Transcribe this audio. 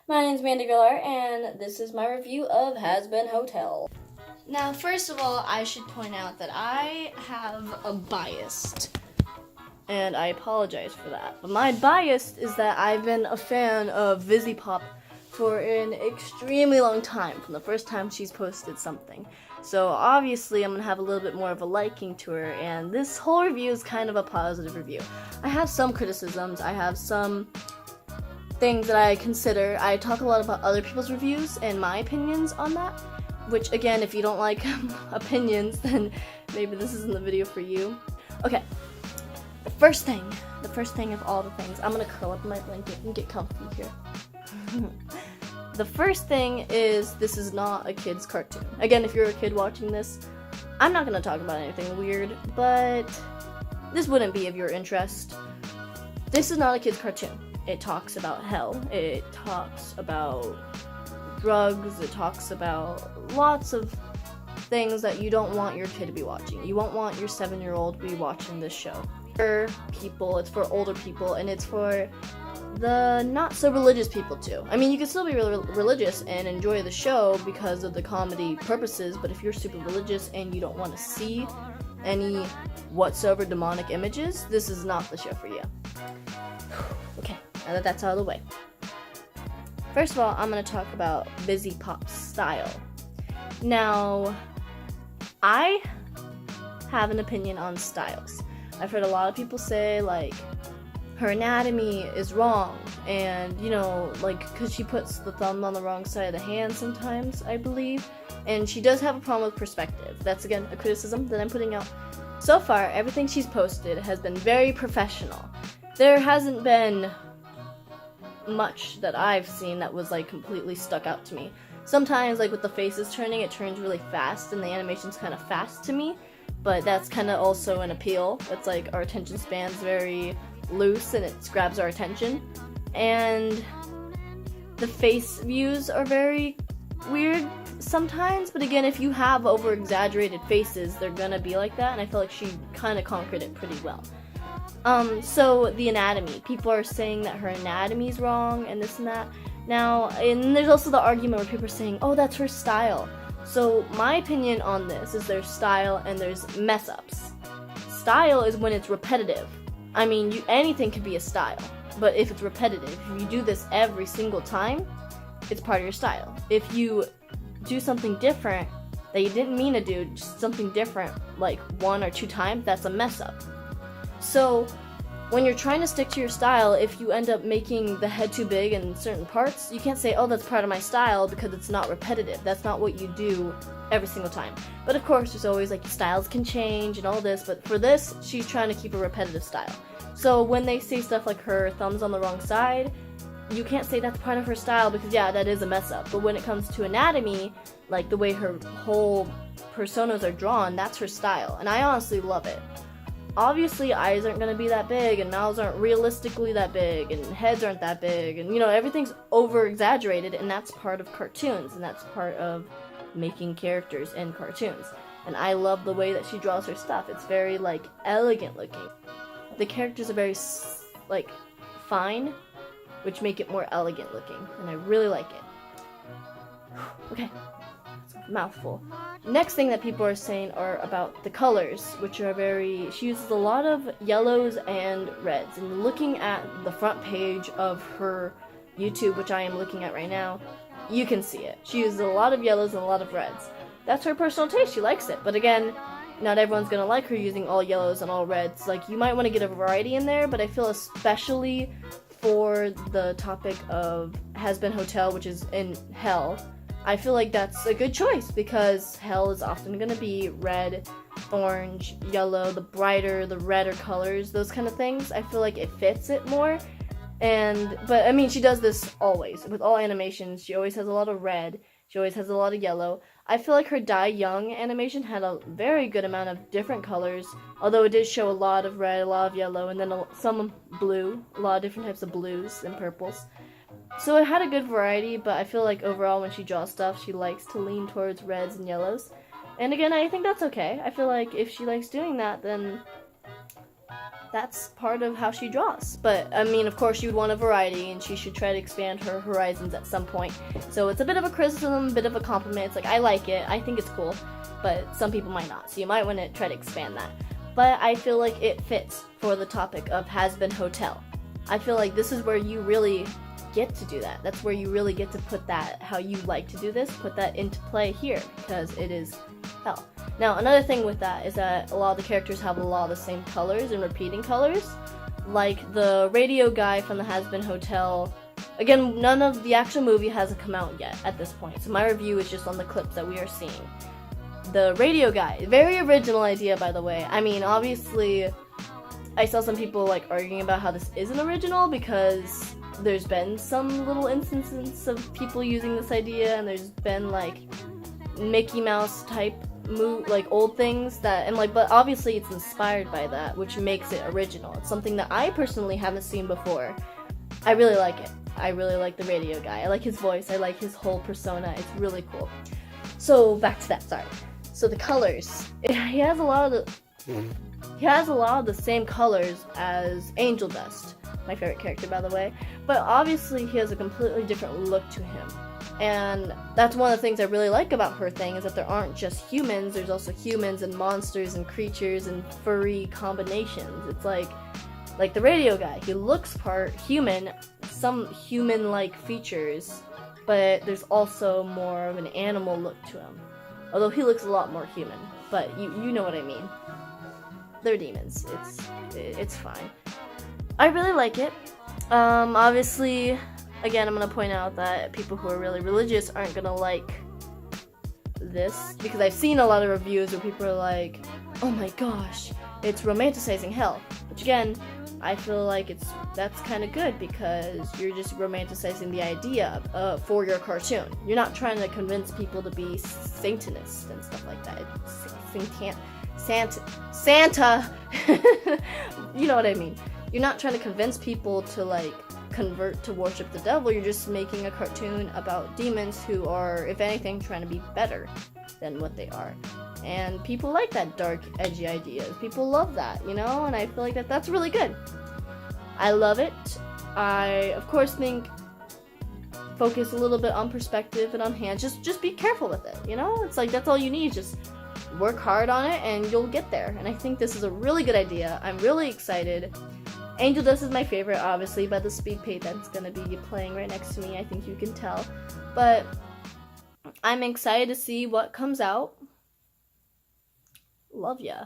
My name's Mandy Villar, and this is my review of Hazbin Hotel. Now, first of all, I should point out that I have a bias, and I apologize for that. But my bias is that I've been a fan of Pop for an extremely long time, from the first time she's posted something. So obviously I'm going to have a little bit more of a liking to her, and this whole review is kind of a positive review. I have some criticisms, I have some things that I consider. I talk a lot about other people's reviews and my opinions on that, which again, if you don't like opinions, then maybe this isn't the video for you. Okay, the first thing of all the things, I'm gonna curl up in my blanket and get comfy here. The first thing is, this is not a kid's cartoon. Again, if you're a kid watching this, I'm not gonna talk about anything weird, but this wouldn't be of your interest. This is not a kid's cartoon. It talks about hell, it talks about drugs, it talks about lots of things that you don't want your kid to be watching. You won't want your 7-year-old to be watching this show. For people, it's for older people, and it's for the not so religious people too. I mean, you can still be religious and enjoy the show because of the comedy purposes, but if you're super religious and you don't want to see any whatsoever demonic images, this is not the show for you. Okay, now that that's out of the way. First of all, I'm going to talk about Busy Pop's style. Now, I have an opinion on styles. I've heard a lot of people say, like, her anatomy is wrong, and, you know, like, because she puts the thumb on the wrong side of the hand sometimes, I believe, and she does have a problem with perspective. That's, again, a criticism that I'm putting out. So far, everything she's posted has been very professional. There hasn't been much that I've seen that was, like, completely stuck out to me. Sometimes, like, with the faces turning, it turns really fast, and the animation's kind of fast to me, but that's kind of also an appeal. It's like our attention span's very loose, and it grabs our attention, and the face views are very weird sometimes, but again, if you have over-exaggerated faces, they're gonna be like that, and I feel like she kind of conquered it pretty well. So the anatomy. People are saying that her anatomy's wrong and this and that. Now, and there's also the argument where people are saying, oh, that's her style. So my opinion on this is there's style and there's mess-ups. Style is when it's repetitive. I mean, anything could be a style, but if it's repetitive, if you do this every single time, it's part of your style. If you do something different that you didn't mean to do, just something different like 1 or 2 times, that's a mess-up. So, when you're trying to stick to your style, if you end up making the head too big in certain parts, you can't say, oh, that's part of my style, because it's not repetitive. That's not what you do every single time. But of course, there's always, like, styles can change and all this, but for this, she's trying to keep a repetitive style. So when they say stuff like her thumb's on the wrong side, you can't say that's part of her style, because yeah, that is a mess up. But when it comes to anatomy, like the way her whole personas are drawn, that's her style, and I honestly love it. Obviously, eyes aren't going to be that big, and mouths aren't realistically that big, and heads aren't that big, and, you know, everything's over-exaggerated, and that's part of cartoons, and that's part of making characters in cartoons. And I love the way that she draws her stuff. It's very, like, elegant looking. The characters are very, like, fine, which make it more elegant looking, and I really like it. Okay. Mouthful. Next thing that people are saying are about the colors, which are she uses a lot of yellows and reds, and looking at the front page of her YouTube, which I am looking at right now, you can see it. She uses a lot of yellows and a lot of reds. That's her personal taste, she likes it, but again, not everyone's gonna like her using all yellows and all reds. Like, you might want to get a variety in there, but I feel especially for the topic of Hazbin Hotel, which is in hell, I feel like that's a good choice, because hell is often going to be red, orange, yellow, the brighter, the redder colors, those kind of things. I feel like it fits it more. But I mean, she does this always. With all animations, she always has a lot of red, she always has a lot of yellow. I feel like her Die Young animation had a very good amount of different colors, although it did show a lot of red, a lot of yellow, and then some blue, a lot of different types of blues and purples. So it had a good variety, but I feel like overall when she draws stuff, she likes to lean towards reds and yellows. And again, I think that's okay. I feel like if she likes doing that, then that's part of how she draws. But I mean, of course, you'd want a variety, and she should try to expand her horizons at some point. So it's a bit of a criticism, a bit of a compliment. It's like, I like it, I think it's cool, but some people might not, so you might want to try to expand that. But I feel like it fits for the topic of Hazbin Hotel. I feel like this is where you really get to do that. That's where you really get to put that, how you like to do this, put that into play here, because it is hell. Now, another thing with that is that a lot of the characters have a lot of the same colors and repeating colors. Like the radio guy from the Hazbin Hotel. Again, none of the actual movie has come out yet at this point, so my review is just on the clips that we are seeing. The radio guy, very original idea, by the way. I mean, obviously, I saw some people like arguing about how this isn't original because there's been some little instances of people using this idea, and there's been like Mickey Mouse type like old things that, and like, but obviously it's inspired by that, which makes it original. It's something that I personally haven't seen before. I really like it. I really like the radio guy. I like his voice. I like his whole persona. It's really cool. So back to that. Sorry. So the colors. He has a lot of the same colors as Angel Dust, my favorite character, by the way. But obviously he has a completely different look to him. And that's one of the things I really like about her thing, is that there aren't just humans, there's also humans and monsters and creatures and furry combinations. It's like the radio guy, he looks part human, some human-like features, but there's also more of an animal look to him. Although he looks a lot more human, but you know what I mean. They're demons, it's fine. I really like it. Obviously, again, I'm going to point out that people who are really religious aren't going to like this, because I've seen a lot of reviews where people are like, oh my gosh, it's romanticizing hell. Which again, I feel like that's kind of good, because you're just romanticizing the idea for your cartoon. You're not trying to convince people to be Satanists and stuff like that. Santa. You know what I mean. You're not trying to convince people to like convert to worship the devil. You're just making a cartoon about demons who are, if anything, trying to be better than what they are. And people like that dark, edgy ideas. People love that, you know? And I feel like that's really good. I love it. I, of course, think focus a little bit on perspective and on hands. Just be careful with it, you know? It's like, that's all you need. Just work hard on it and you'll get there. And I think this is a really good idea. I'm really excited. Angel Dust is my favorite, obviously, by the speed paint that's going to be playing right next to me. I think you can tell. But I'm excited to see what comes out. Love ya.